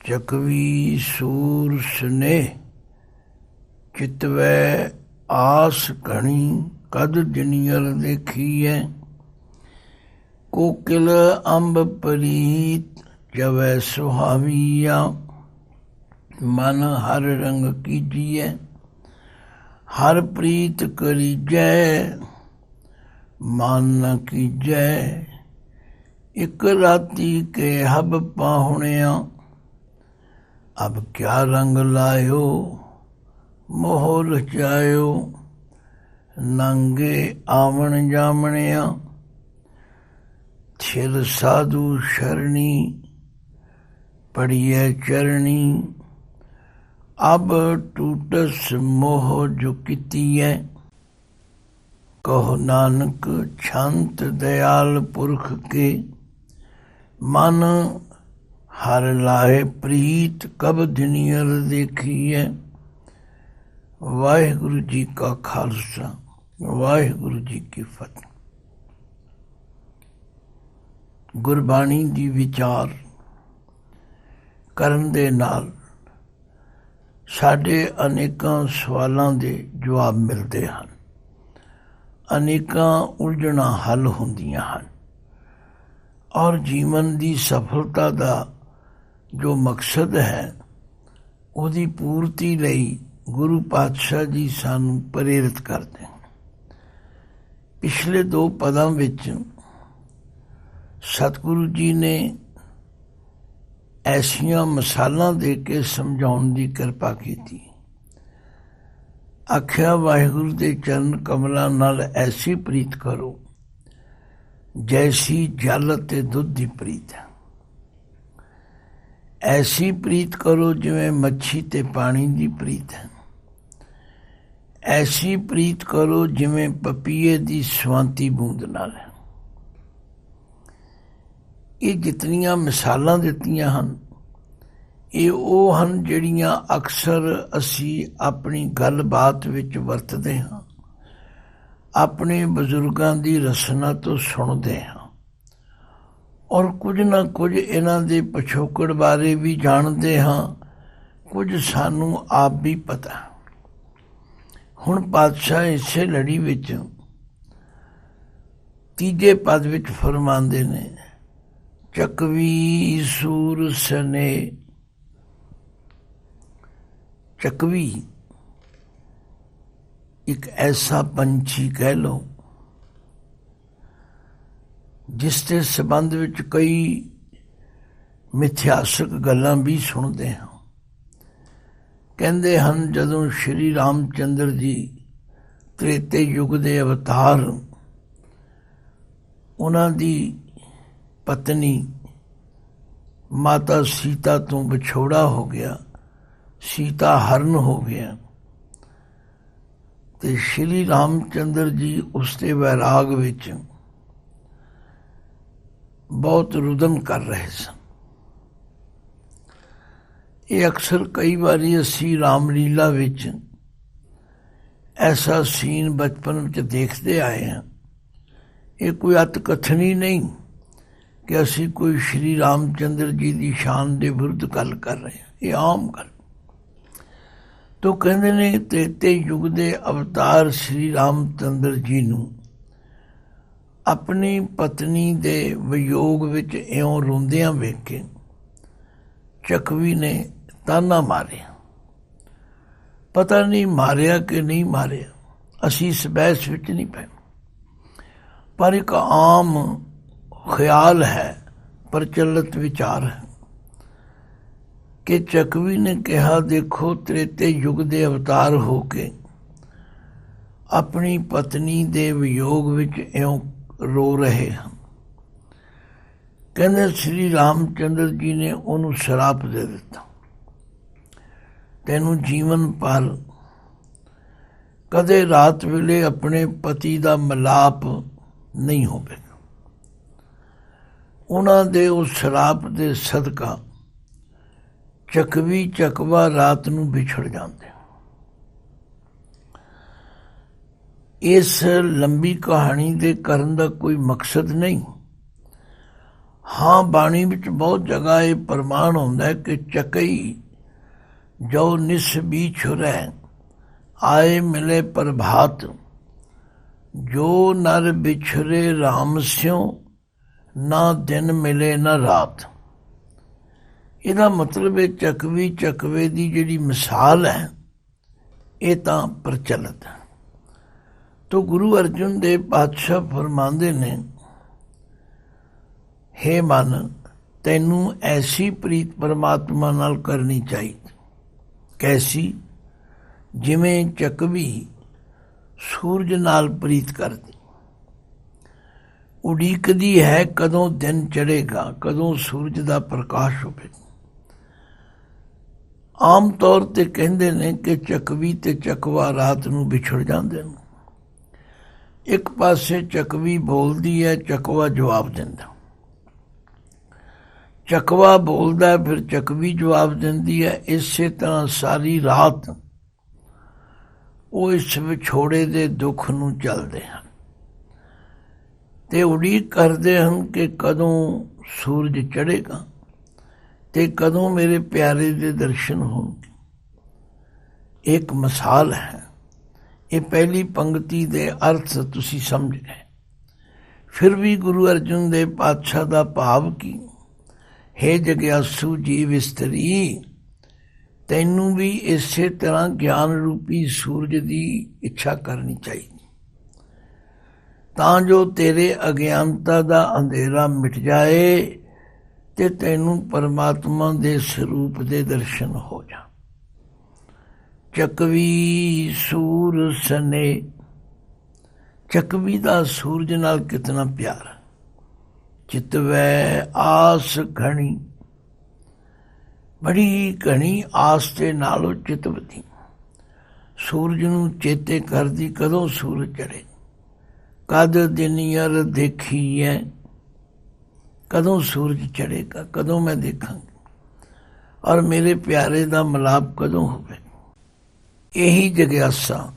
चकवी सूर स्नेह चितवै आस घणी कद जिनियर देखिए। कोकिल अंब प्रीत जवै सुहाविया मन हर रंग कीजिए। हर प्रीत करीजै मान न कीजै। एक राती के हब पाहुणिया अब क्या रंग लायो मोह रचायो। नंगे आवन जामणिया थिर साधु शरणी पड़िए चरणी। अब टूटस मोह जो कितिए कहो नानक छंत दयाल पुरख के। मन हर लाए प्रीत कब दिनियर देखिए। वाहिगुरु जी का खालसा वाहिगुरु जी की फतेह। गुरबाणी ਦੀ ਵਿਚਾਰ ਕਰਨ ਦੇ ਨਾਲ ਸਾਡੇ ਅਨੇਕਾਂ ਸਵਾਲਾਂ ਦੇ ਜਵਾਬ ਮਿਲਦੇ ਹਨ, ਅਨੇਕਾਂ ਉਲਝਣਾਂ ਹੱਲ ਹੁੰਦੀਆਂ ਹਨ ਔਰ ਜੀਵਨ ਦੀ ਸਫਲਤਾ ਦਾ ਜੋ ਮਕਸਦ ਹੈ ਉਹਦੀ ਪੂਰਤੀ ਲਈ ਗੁਰੂ ਪਾਤਸ਼ਾਹ ਜੀ ਸਾਨੂੰ ਪ੍ਰੇਰਿਤ ਕਰਦੇ ਹਨ। ਪਿਛਲੇ 2 ਪਦਾਂ ਵਿੱਚ ਸਤਿਗੁਰੂ ਜੀ ਨੇ ਐਸੀਆਂ ਮਿਸਾਲਾਂ ਦੇ ਕੇ ਸਮਝਾਉਣ ਦੀ ਕਿਰਪਾ ਕੀਤੀ। ਆਖਿਆ ਵਾਹਿਗੁਰੂ ਦੇ ਚਰਨ ਕਮਲਾਂ ਨਾਲ ਐਸੀ ਪ੍ਰੀਤ ਕਰੋ ਜੈਸੀ ਜਲ ਅਤੇ ਦੁੱਧ ਦੀ ਪ੍ਰੀਤ ਹੈ। ਐਸੀ ਪ੍ਰੀਤ ਕਰੋ ਜਿਵੇਂ ਮੱਛੀ ਤੇ ਪਾਣੀ ਦੀ ਪ੍ਰੀਤ ਹੈ। ਐਸੀ ਪ੍ਰੀਤ ਕਰੋ ਜਿਵੇਂ ਪਪੀਏ ਦੀ ਸਵਾਂਤੀ ਬੂੰਦ ਨਾਲ ਹੈ। ਇਹ ਜਿਤਨੀਆਂ ਮਿਸਾਲਾਂ ਦਿੱਤੀਆਂ ਹਨ ਇਹ ਉਹ ਹਨ ਜਿਹੜੀਆਂ ਅਕਸਰ ਅਸੀਂ ਆਪਣੀ ਗੱਲਬਾਤ ਵਿੱਚ ਵਰਤਦੇ ਹਾਂ, ਆਪਣੇ ਬਜ਼ੁਰਗਾਂ ਦੀ ਰਸਨਾ ਤੋਂ ਸੁਣਦੇ ਹਾਂ ਔਰ ਕੁਝ ਨਾ ਕੁਝ ਇਹਨਾਂ ਦੇ ਪਿਛੋਕੜ ਬਾਰੇ ਵੀ ਜਾਣਦੇ ਹਾਂ, ਕੁਝ ਸਾਨੂੰ ਆਪ ਵੀ ਪਤਾ। ਹੁਣ ਪਾਤਸ਼ਾਹ ਇਸੇ ਲੜੀ ਵਿੱਚ 3 ਪਦ ਵਿੱਚ ਫਰਮਾਉਂਦੇ ਨੇ, ਚਕਵੀ ਸੂਰ ਸਨੇ। ਚਕਵੀ ਇੱਕ ਐਸਾ ਪੰਛੀ ਕਹਿ ਲਓ ਜਿਸ ਦੇ ਸੰਬੰਧ ਵਿੱਚ ਕਈ ਮਿਥਿਹਾਸਕ ਗੱਲਾਂ ਵੀ ਸੁਣਦੇ ਹਾਂ। ਕਹਿੰਦੇ ਹਨ ਜਦੋਂ ਸ਼੍ਰੀ ਰਾਮ ਚੰਦਰ ਜੀ ਤ੍ਰੇਤੇ ਯੁੱਗ ਦੇ ਅਵਤਾਰ, ਉਹਨਾਂ ਦੀ ਪਤਨੀ ਮਾਤਾ ਸੀਤਾ ਤੋਂ ਵਿਛੋੜਾ ਹੋ ਗਿਆ, ਸੀਤਾ ਹਰਨ ਹੋ ਗਿਆ ਤੇ ਸ਼੍ਰੀ ਰਾਮ ਚੰਦਰ ਜੀ ਉਸ ਦੇ ਵੈਰਾਗ ਵਿੱਚ ਬਹੁਤ ਰੁਦਨ ਕਰ ਰਹੇ ਸਨ। ਇਹ ਅਕਸਰ ਕਈ ਵਾਰੀ ਅਸੀਂ ਰਾਮਲੀਲਾ ਵਿੱਚ ਐਸਾ ਸੀਨ ਬਚਪਨ ਵਿੱਚ ਦੇਖਦੇ ਆਏ ਹਾਂ। ਇਹ ਕੋਈ ਅਤ ਕਥਨੀ ਨਹੀਂ ਕਿ ਅਸੀਂ ਕੋਈ ਸ਼੍ਰੀ ਰਾਮ ਚੰਦਰ ਜੀ ਦੀ ਸ਼ਾਨ ਦੇ ਵਿਰੁੱਧ ਗੱਲ ਕਰ ਰਹੇ ਹਾਂ, ਇਹ ਆਮ ਗੱਲ। ਤੋ ਕਹਿੰਦੇ ਨੇ ਤ੍ਰੇਤੇ ਯੁੱਗ ਦੇ ਅਵਤਾਰ ਸ਼੍ਰੀ ਰਾਮ ਚੰਦਰ ਜੀ ਨੂੰ ਆਪਣੀ ਪਤਨੀ ਦੇ ਵਿਯੋਗ ਵਿੱਚ ਇਉਂ ਰੋਂਦਿਆਂ ਵੇਖ ਕੇ ਚਕਵੀ ਨੇ ਤਾਨਾ ਮਾਰਿਆ। ਪਤਾ ਨਹੀਂ ਮਾਰਿਆ ਕਿ ਨਹੀਂ ਮਾਰਿਆ, ਅਸੀਂ ਇਸ ਬਹਿਸ ਵਿੱਚ ਨਹੀਂ ਪਏ, ਪਰ ਇੱਕ ਆਮ ਖਿਆਲ ਹੈ, ਪ੍ਰਚਲਿਤ ਵਿਚਾਰ ਹੈ ਕਿ ਚਕਵੀ ਨੇ ਕਿਹਾ, ਦੇਖੋ ਤ੍ਰੇਤੇ ਯੁੱਗ ਦੇ ਅਵਤਾਰ ਹੋ ਕੇ ਆਪਣੀ ਪਤਨੀ ਦੇ ਵਿਯੋਗ ਵਿੱਚ ਇਉਂ ਰੋ ਰਹੇ ਹਨ। ਕਹਿੰਦੇ ਸ਼੍ਰੀ ਰਾਮ ਚੰਦਰ ਜੀ ਨੇ ਉਹਨੂੰ ਸ਼ਰਾਪ ਦੇ ਦਿੱਤਾ, ਤੈਨੂੰ ਜੀਵਨ ਭਰ ਕਦੇ ਰਾਤ ਵੇਲੇ ਆਪਣੇ ਪਤੀ ਦਾ ਮਿਲਾਪ ਨਹੀਂ ਹੋਵੇਗਾ। ਉਹਨਾਂ ਦੇ ਉਸ ਸ਼ਰਾਪ ਦੇ ਸਦਕਾ ਚਕਵੀ ਚਕਵਾ ਰਾਤ ਨੂੰ ਵਿਛੜ ਜਾਂਦੇ। इस लंबी कहानी दे करन दा कोई मकसद नहीं। हाँ, बाणी विच बहुत जगह ये प्रमाण होंदा है कि चकई जो निस बी छुरै आए मिले प्रभात, जो नर बिछुरे राम स्यों ना दिन मिले ना रात। ਇਹਦਾ ਮਤਲਬ ਇਹ ਚੱਕਵੀ ਚੱਕਵੇ ਦੀ ਜਿਹੜੀ ਮਿਸਾਲ ਹੈ ਇਹ ਤਾਂ ਪ੍ਰਚਲਿਤ ਹੈ। ਤੋ ਗੁਰੂ ਅਰਜਨ ਦੇਵ ਪਾਤਸ਼ਾਹ ਫਰਮਾਉਂਦੇ ਨੇ, ਹੇ ਮਨ, ਤੈਨੂੰ ਐਸੀ ਪ੍ਰੀਤ ਪਰਮਾਤਮਾ ਨਾਲ ਕਰਨੀ ਚਾਹੀਦੀ। ਕੈਸੀ? ਜਿਵੇਂ ਚੱਕਵੀ ਸੂਰਜ ਨਾਲ ਪ੍ਰੀਤ ਕਰਦੀ, ਉਡੀਕਦੀ ਹੈ ਕਦੋਂ ਦਿਨ ਚੜ੍ਹੇਗਾ, ਕਦੋਂ ਸੂਰਜ ਦਾ ਪ੍ਰਕਾਸ਼ ਹੋਵੇਗਾ। ਆਮ ਤੌਰ ਤੇ ਕਹਿੰਦੇ ਨੇ ਕਿ ਚੱਕਵੀ ਤੇ ਚੱਕਵਾ ਰਾਤ ਨੂੰ ਵਿਛੜ ਜਾਂਦੇ ਨੇ। ਇੱਕ ਪਾਸੇ ਚੱਕਵੀ ਬੋਲਦੀ ਹੈ, ਚੱਕਵਾ ਜਵਾਬ ਦਿੰਦਾ। ਚੱਕਵਾ ਬੋਲਦਾ, ਫਿਰ ਚੱਕਵੀ ਜਵਾਬ ਦਿੰਦੀ ਹੈ। ਇਸੇ ਤਰ੍ਹਾਂ ਸਾਰੀ ਰਾਤ ਉਹ ਇਸ ਵਿਛੋੜੇ ਦੇ ਦੁੱਖ ਨੂੰ ਚੱਲਦੇ ਹਨ ਤੇ ਉਡੀਕ ਕਰਦੇ ਹਨ ਕਿ ਕਦੋਂ ਸੂਰਜ ਚੜ੍ਹੇਗਾ ਤੇ ਕਦੋਂ ਮੇਰੇ ਪਿਆਰੇ ਦੇ ਦਰਸ਼ਨ ਹੋਣਗੇ। ਇੱਕ ਮਿਸਾਲ ਹੈ। ਇਹ ਪਹਿਲੀ ਪੰਕਤੀ ਦੇ ਅਰਥ ਤੁਸੀਂ ਸਮਝ ਗਏ। ਫਿਰ ਵੀ ਗੁਰੂ ਅਰਜਨ ਦੇਵ ਪਾਤਸ਼ਾਹ ਦਾ ਭਾਵ ਕੀ? ਹੇ ਜਗਿਆਸੂ ਜੀਵ ਇਸਤਰੀ, ਤੈਨੂੰ ਵੀ ਇਸੇ ਤਰ੍ਹਾਂ ਗਿਆਨ ਰੂਪੀ ਸੂਰਜ ਦੀ ਇੱਛਾ ਕਰਨੀ ਚਾਹੀਦੀ, ਤਾਂ ਜੋ ਤੇਰੇ ਅਗਿਆਨਤਾ ਦਾ ਅੰਧੇਰਾ ਮਿਟ ਜਾਏ ਤੇ ਤੈਨੂੰ ਪਰਮਾਤਮਾ ਦੇ ਸਰੂਪ ਦੇ ਦਰਸ਼ਨ ਹੋ ਜਾਣ। ਚੱਕਵੀ ਸੂਰ ਸਨੇ, ਚੱਕਵੀ ਦਾ ਸੂਰਜ ਨਾਲ ਕਿਤਨਾ ਪਿਆਰ। ਚਿਤਵੈ ਆਸ ਘਣੀ, ਬੜੀ ਘਣੀ ਆਸ ਦੇ ਨਾਲੋਂ ਚਿਤਵਦੀ, ਸੂਰਜ ਨੂੰ ਚੇਤੇ ਕਰਦੀ ਕਦੋਂ ਸੂਰਜ ਚੜ੍ਹੇ। ਕਦ ਦਿਨ ਯਰ ਦੇਖੀਐ, ਕਦੋਂ ਸੂਰਜ ਚੜ੍ਹੇਗਾ, ਕਦੋਂ ਮੈਂ ਦੇਖਾਂਗੀ, ਔਰ ਮੇਰੇ ਪਿਆਰੇ ਦਾ ਮਿਲਾਪ ਕਦੋਂ ਹੋਵੇ। ਇਹੀ ਜਗਿਆਸਾ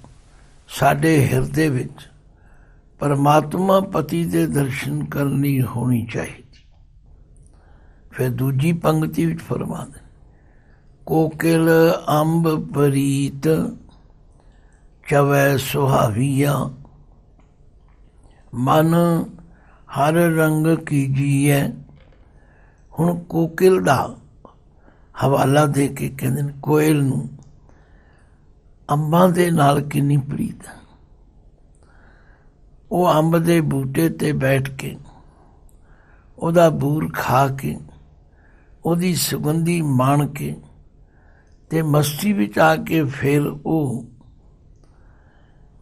ਸਾਡੇ ਹਿਰਦੇ ਵਿੱਚ ਪਰਮਾਤਮਾ ਪਤੀ ਦੇ ਦਰਸ਼ਨ ਕਰਨੀ ਹੋਣੀ ਚਾਹੀਦੀ। ਫਿਰ ਦੂਜੀ ਪੰਕਤੀ ਵਿੱਚ ਫਰਮਾਉਂਦੇ, ਕੋਕਿਲ ਅੰਬ ਪ੍ਰੀਤ ਚਵੈ ਸੁਹਾਵੀਆ, ਮਨ ਹਰ ਰੰਗ ਕੀਜੀਐ। ਹੁਣ ਕੋਕਿਲ ਦਾ ਹਵਾਲਾ ਦੇ ਕੇ ਕਹਿੰਦੇ ਨੇ ਕੋਇਲ ਨੂੰ ਅੰਬਾਂ ਦੇ ਨਾਲ ਕਿੰਨੀ ਪ੍ਰੀਤ ਹੈ। ਉਹ ਅੰਬ ਦੇ ਬੂਟੇ ਤੇ ਬੈਠ ਕੇ ਉਹਦਾ ਬੂਰ ਖਾ ਕੇ ਉਹਦੀ ਸੁਗੰਧੀ ਮਾਣ ਕੇ ਤੇ ਮਸਤੀ ਵਿੱਚ ਆ ਕੇ ਫਿਰ ਉਹ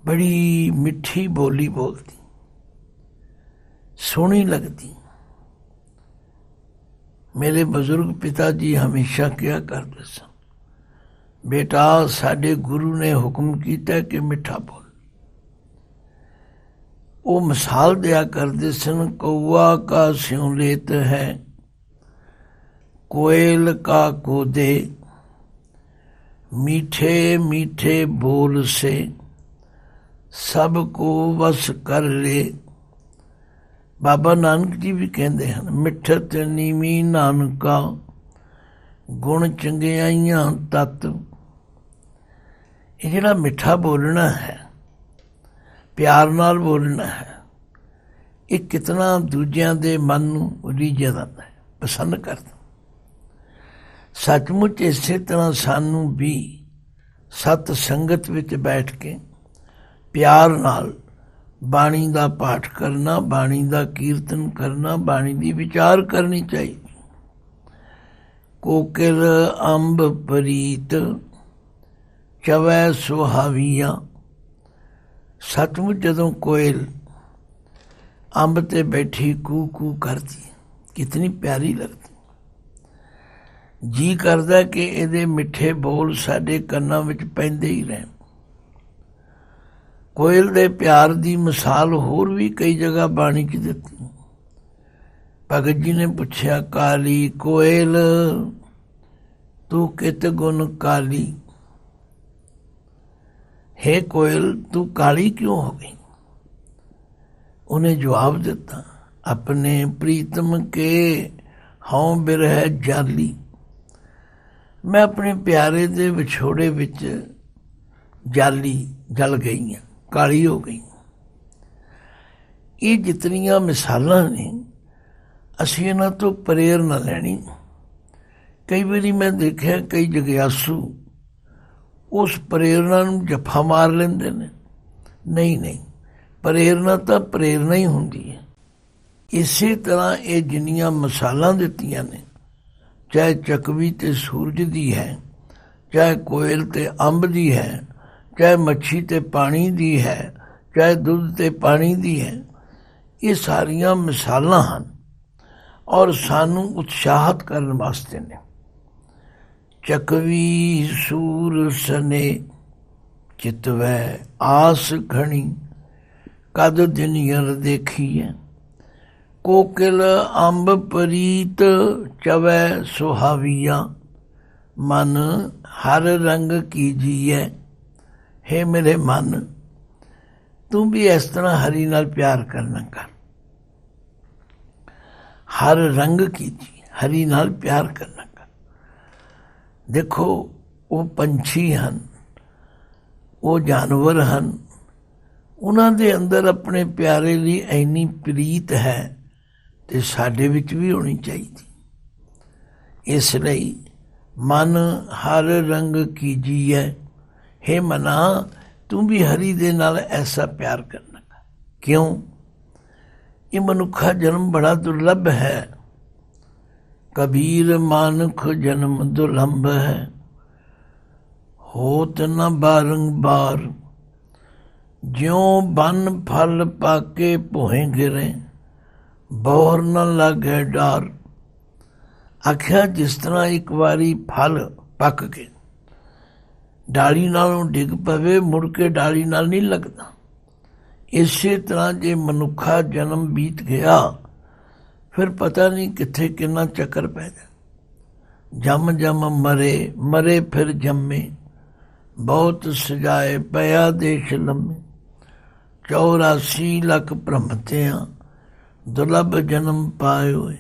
ਬੜੀ ਮਿੱਠੀ ਬੋਲੀ ਬੋਲਦੀ, ਸੋਹਣੀ ਲੱਗਦੀ। ਮੇਰੇ ਬਜ਼ੁਰਗ ਪਿਤਾ ਜੀ ਹਮੇਸ਼ਾ ਕਿਹਾ ਕਰਦੇ ਸਨ, ਬੇਟਾ ਸਾਡੇ ਗੁਰੂ ਨੇ ਹੁਕਮ ਕੀਤਾ ਕਿ ਮਿੱਠਾ ਬੋਲ। ਉਹ ਮਿਸਾਲ ਦਿਆ ਕਰਦੇ ਸਨ, ਕੌਆ ਕਾ ਸਿਉ ਲੇਤ ਹੈ, ਕੋਇਲ ਕਾ ਕੋਦੇ, मीठे मीठे बोल से सबको वस कर ले। बाबा नानक जी भी कहते हैं, मिठत नीवी नानका गुण चंगियाइयां तत। ये जिहड़ा मिठा बोलना है, प्यार नाल बोलना है, ये कितना दूजियां दे मन नूं रीझ जाता है, पसंद करता। सचमुच इसे तरह सानू भी सत संगत विच बैठ के प्यार नाल बाणी दा पाठ करना, बाणी दा कीर्तन करना, बाणी दी विचार करनी चाहिए। कोकिल अंब प्रीत चवै सुहाविया। सचमुच जदों कोयल अंब ते बैठी कू कू करती, कितनी प्यारी लगती। जी करदा कि इहदे मिठे बोल साडे कन्नां विच पैंदे ही रहन। कोयल दे प्यार दी मिसाल होर भी कई जगह बाणी च दित्ती। भगत जी ने पुछया, काली कोयल तू कित गुण काली। हे कोयल तू काली क्यों हो गई। उन्हें जवाब दिता, अपने प्रीतम के हौं बिरह जाली। मैं अपने प्यारे दे विछोड़े विच जाली जल गई हाँ, काली हो गई। ये जितनियां मिसालां ने असीं इन्हां तो प्रेरणा लैनी। कई बारी मैं देखिया कई जगियासू उस प्रेरणा नूं जफा मार लेंदे ने। नहीं नहीं, प्रेरणा तो प्रेरणा ही हुंदी है। इसे तरह ये जिन्नियां मिसालां दित्तियां ने, चाहे चकवी ते सूरज दी है, चाहे कोयल ते अंब दी है, चाहे मच्छी ते पानी दी है, चाहे दुध ते पानी दी है, ये सारियां मिसालां हन और सानू उत्साहित करने वास्ते ने। चकवी सूर सने चितवै आस घणी, कद दिन यर देखिए। कोकिल अंब परीत चवै सुहाविया, मन हर रंग कीजिए। हे मेरे मन, तू भी इस तरह हरी नाल प्यार करना कर। हर रंग कीजिए, हरी नाल प्यार करना कर। देखो वो पंछी हन, वो जानवर हन, उन्हां दे अंदर अपने प्यारे लिए इन्नी प्रीत है ते साडे विच भी होनी चाहिए। इसलिए मन हर रंग कीजिए। हे मना, तू भी हरी दे नाल ऐसा प्यार करना। क्यों? ये मनुखा जन्म बड़ा दुर्लभ है। कबीर मानुख जन्म दुर्लभ है, होत न बारंबार। ज्यों बन फल पाके भोए गिरे, बोर न लागे डार। आख्या जिस तरह एक बारी फल पक के डाली नालों डिग पवे, मुड़ के डाली नाल नहीं लगता। इसे तरह जे मनुखा जन्म बीत गया, फिर पता नहीं किथे किन्ना चक्कर पै जाए। जम जम मरे, मरे फिर जम्मे, बहुत सजाए पया देश लम्मे। 84 लख भ्रमतियां, दुर्लभ जन्म पाए होए।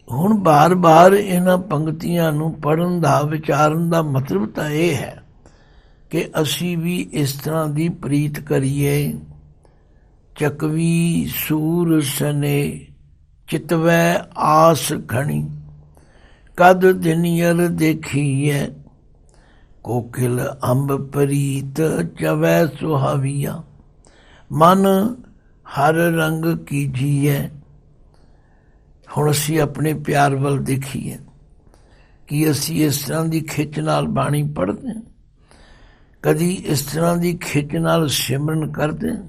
ਹੁਣ ਬਾਰ-ਬਾਰ ਇਹਨਾਂ ਪੰਕਤੀਆਂ ਨੂੰ ਪੜ੍ਹਨ ਦਾ, ਵਿਚਾਰਨ ਦਾ ਮਤਲਬ ਤਾਂ ਇਹ ਹੈ ਕਿ ਅਸੀਂ ਵੀ ਇਸ ਤਰ੍ਹਾਂ ਦੀ ਪ੍ਰੀਤ ਕਰੀਏ। ਚਕਵੀ ਸੂਰ ਸਨੇ ਚਿਤਵੈ ਆਸ ਘਣੀ, ਕਦ ਦਿਨ ਯਰ ਦੇਖੀਐ। ਕੋਕਿਲ ਅੰਬ ਪ੍ਰੀਤ ਚਵੈ ਸੁਹਾਵੀਆ, ਮਨ ਹਰ ਰੰਗ ਕੀਜੀਐ। ਹੁਣ ਅਸੀਂ ਆਪਣੇ ਪਿਆਰ ਵੱਲ ਦੇਖੀਏ ਕਿ ਅਸੀਂ ਇਸ ਤਰ੍ਹਾਂ ਦੀ ਖਿੱਚ ਨਾਲ ਬਾਣੀ ਪੜ੍ਹਦੇ ਹਾਂ, ਕਦੀ ਇਸ ਤਰ੍ਹਾਂ ਦੀ ਖਿੱਚ ਨਾਲ ਸਿਮਰਨ ਕਰਦੇ ਹਾਂ,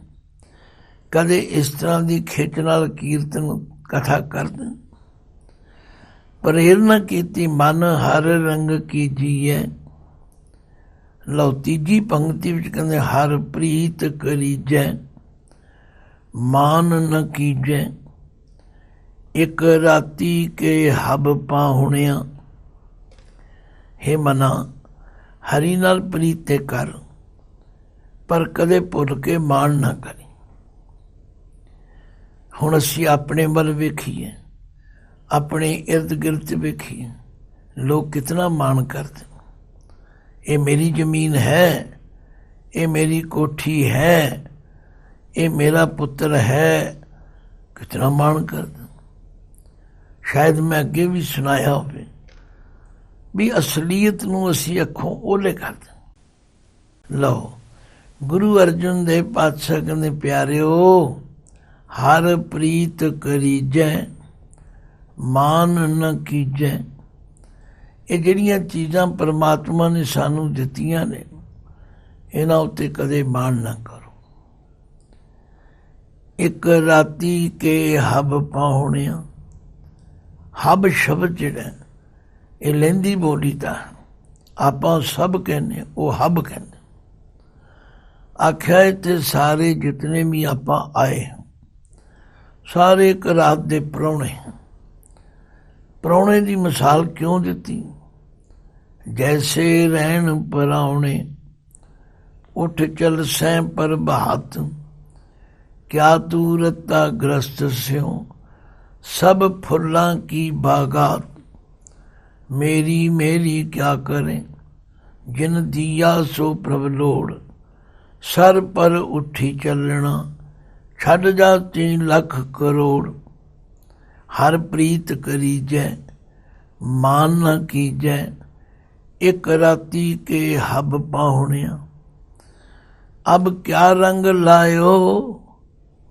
ਕਦੇ ਇਸ ਤਰ੍ਹਾਂ ਦੀ ਖਿੱਚ ਨਾਲ ਕੀਰਤਨ ਕਥਾ ਕਰਦੇ ਹਾਂ। ਪ੍ਰੇਰਨਾ ਕੀਤੀ ਮਨ ਹਰ ਰੰਗ ਕੀਜੀਐ। ਲਓ ਤੀਜੀ ਪੰਕਤੀ ਵਿੱਚ ਕਹਿੰਦੇ ਹਰ ਪ੍ਰੀਤ ਕਰੀਜੈ, ਮਾਨ ਨ ਕੀਜੈ। ਇੱਕ ਰਾਤੀ ਕੇ ਹਬ ਪਾਹੁਣਿਆ। हे ਮਨਾ, ਹਰੀ ਨਾਲ ਪ੍ਰੀਤ ਤੇ ਕਰ, ਪਰ ਕਦੇ ਭੁੱਲ ਕੇ ਮਾਣ ਨਾ ਕਰੀ। ਹੁਣ ਅਸੀਂ ਆਪਣੇ ਵੱਲ ਵੇਖੀਏ, ਆਪਣੇ ਇਰਦ ਗਿਰਦ ਵੇਖੀਏ, ਲੋਕ ਕਿਤਨਾ ਮਾਣ ਕਰਦੇ। ਇਹ ਮੇਰੀ ਜ਼ਮੀਨ ਹੈ, ਇਹ ਮੇਰੀ ਕੋਠੀ ਹੈ, ਇਹ ਮੇਰਾ ਪੁੱਤਰ ਹੈ, ਕਿਤਨਾ ਮਾਣ ਕਰਦੇ। शायद मैं अगे भी सुनाया होवे भी असलीयत नूं असी अखों ओले कर दें। लो गुरु अर्जन देव पातशाह कहंदे प्यारिओ, हर प्रीत करीजै, मान न कीजै। ये जिहड़ियां चीज़ां परमात्मा ने सानू दित्तियां ने, इन्हां उत्ते कदे मान ना करो। एक राती के हब पाहुणिया। हब शब्द जिहड़ा ये लਹਿੰਦੀ बोली ਤਾਂ ਆਪਾਂ सब कहने, वो हब कहते। आख्या इत्थे सारे जितने भी ਆਪਾਂ आए हैं, सारे एक रात दे प्राहुणे। प्राहुणे की मिसाल क्यों दिती? जैसे रहन पराहुणे उठ चल सैं प्रभात, क्या तू रत्ता ग्रस्त स्यों सब फुल्लां की बागात। मेरी मेरी क्या करें जिन दिया सो प्रभ लोड़, सर पर उठी चलना छड़ जाती लख करोड़। हर प्रीत करीजै मान न कीजै, एक राती के हब पाहुणिया। अब क्या रंग लायो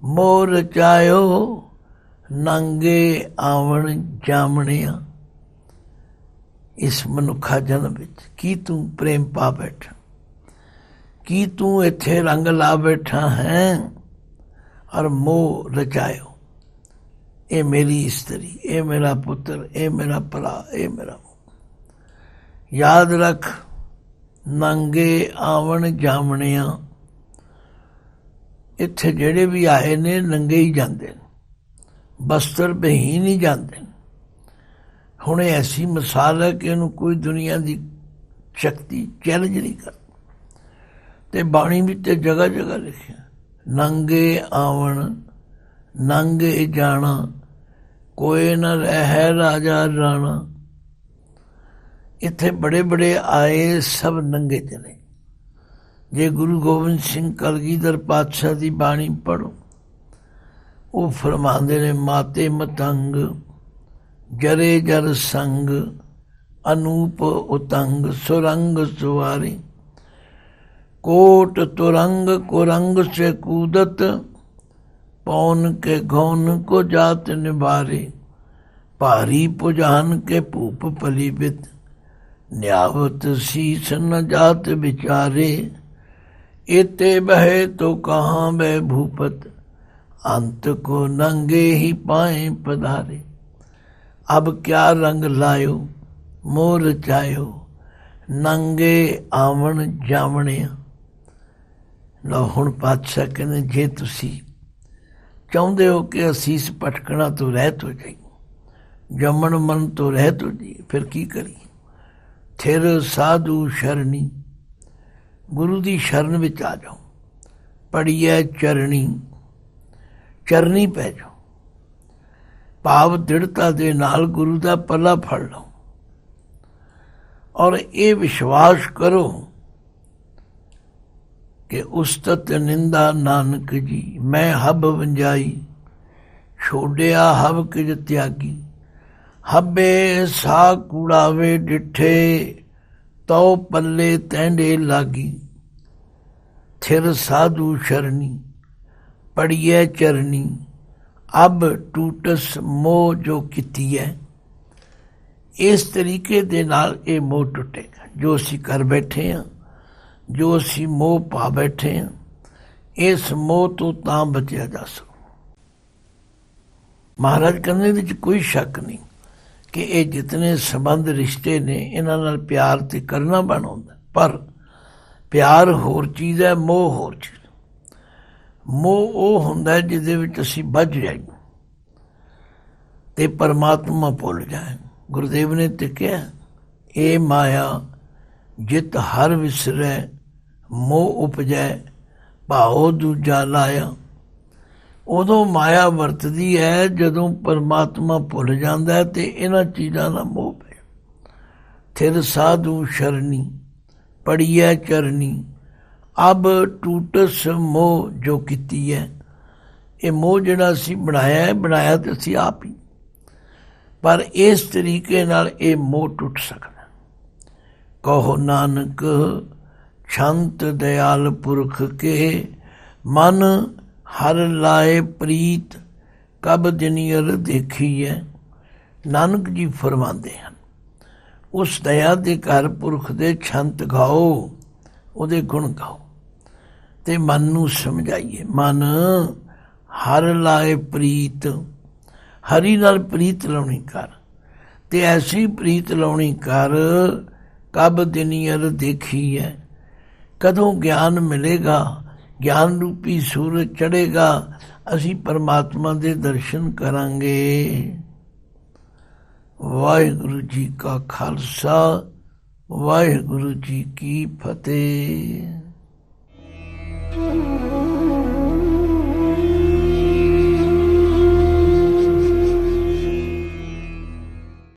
मोर रचायो, नंगे आवन जामणिया। इस मनुखा जन्म विच की तू प्रेम पा बैठा, की तू इत्थे रंग ला बैठा है और मोह रचायो। ये मेरी स्त्री, ये मेरा पुत्र, ये मेरा भरा, ये मेरा। याद रख नंगे आवन जामणिया, इत्थे जेड़े भी आए ने नंगे ही जाते, बस्तर बहीन ही जाते। हुण ऐसी मिसाल है कि उन्होंने कोई दुनिया की शक्ति चैलेंज नहीं कर। ते बाणी भी ते जगह जगह लिखे नंगे आवन नंगे जाना, कोई न रह राजा राणा। इत्थे बड़े बड़े आए सब नंगे चले। जे गुरु गोबिंद सिंह कलगीधर पातशाह की बाणी पढ़ो, वो फरमाते ने माते मतंग जरे जर संग, अनूप उतंग सुरंग सुवारी। कोट तुरंग कुरंग से कूदत, पौन के घौन को जात निबारे। भारी पुजान के भूप पलीबित, न्यावत शीस न जात विचारे। एते बहे तो कहाँ बह भूपत, अंत को नंगे ही पाए पधारे। अब क्या रंग लायो मोर रचायो, नंगे आवन जावणिया। लो हुण पातशाह कहने जे तुसी चाहुंदे हो कि असीस भटकना तो रहत हो जाइए, जमन मन तो रहत हो जाइए, फिर की करिए। थिर साधु शरणी, गुरु की शरण विच आ जाओ। पढ़िए चरणी, चरनी पै जाओ। भाव दृढ़ता दे नाल गुरु का पला फड़ लो और ये विश्वास करो कि उस्तत निंदा नानक जी, मैं हब वंजाई छोड़िया हब किज त्यागी। हबे सा कूड़ावे डिठे, तो पल्ले तैंडे लागी। थिर साधु शरणी, पढ़िए चरनी, अब टूटस मोह जो कीती है। इस तरीके दे नाल ये मोह टुटेगा जो असी कर बैठे हैं, जो असी मोह पा बैठे हैं। इस मोह तो तां बचिया जा सकता। महाराज कहने विच कोई शक नहीं कि ये जितने संबंध रिश्ते ने इन्हां नाल प्यार ते करना बनाउंदा, पर प्यार होर चीज़ है, मोह होर चीज़। मोह वो हुंदा जिहदे विच असीं बझ जाइए ते परमात्मा भुल जाए। गुरुदेव ने ते कहा, ए माया जित हर विसरै, मोह उपजै भाओ दूजा लाया। उदों माया वरतदी है जदों परमात्मा भुल जाता है तो इन्हां चीज़ां दा मोह पै। थिर साधु शरणी, पढ़िए चरनी, अब टूटस मोह जो कीती है। ये मोह जिहड़ा असीं बनाया है, बनाया तो असीं आप ही, पर इस तरीके नाल ये मोह टुट सकदा। कहो नानक छंत दयाल पुरख के, मन हर लाए प्रीत कब दिनियर देखी है। नानक जी फरमाते हैं, उस दया के घर पुरख दे छंत गाओ, उहदे गुण गाओ ते मन नूं समझाइए। मन हर लाए प्रीत, हरी नाल प्रीत लाउणी कर, ते ऐसी प्रीत लाउणी कर कब दिनियर देखी है। कदों ज्ञान मिलेगा, ज्ञान रूपी सूरज चढ़ेगा, असी परमात्मा दे दर्शन करांगे। वाहिगुरु जी का खालसा, वाहिगुरु जी की फतेह। ਜੀ।